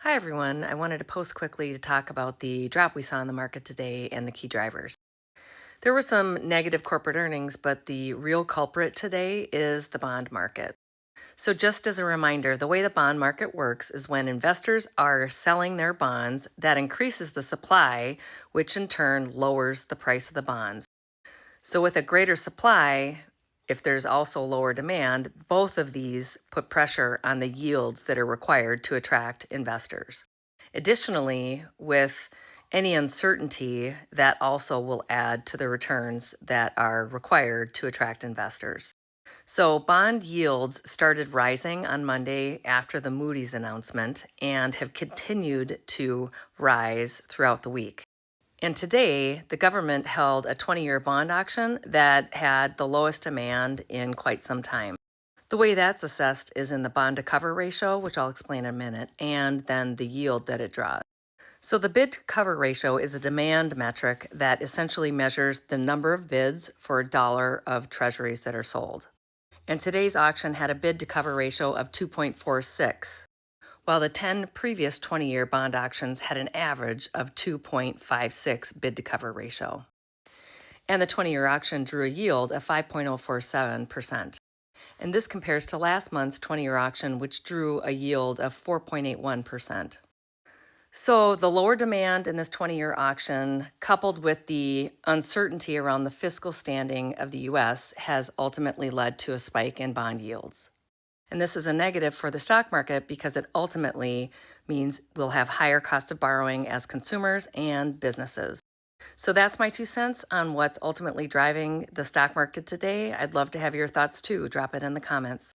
Hi, everyone. I wanted to post quickly to talk about the drop we saw in the market today and the key drivers. There were some negative corporate earnings, but the real culprit today is the bond market. So, just as a reminder, the way the bond market works is when investors are selling their bonds, that increases the supply, which in turn lowers the price of the bonds. So, with a greater supply, if there's also lower demand, both of these put pressure on the yields that are required to attract investors. Additionally, with any uncertainty, that also will add to the returns that are required to attract investors. So, bond yields started rising on Monday after the Moody's announcement and have continued to rise throughout the week. And today, the government held a 20-year bond auction that had the lowest demand in quite some time. The way that's assessed is in the bond to cover ratio, which I'll explain in a minute, and then the yield that it draws. So, the bid to cover ratio is a demand metric that essentially measures the number of bids for a dollar of treasuries that are sold. And today's auction had a bid to cover ratio of 2.46, while the 10 previous 20-year bond auctions had an average of 2.56 bid to cover ratio. And the 20-year auction drew a yield of 5.047%. And this compares to last month's 20-year auction, which drew a yield of 4.81%. So the lower demand in this 20-year auction, coupled with the uncertainty around the fiscal standing of the U.S., has ultimately led to a spike in bond yields. And this is a negative for the stock market because it ultimately means we'll have higher cost of borrowing as consumers and businesses. So that's my 2 cents on what's ultimately driving the stock market today. I'd love to have your thoughts too. Drop it in the comments.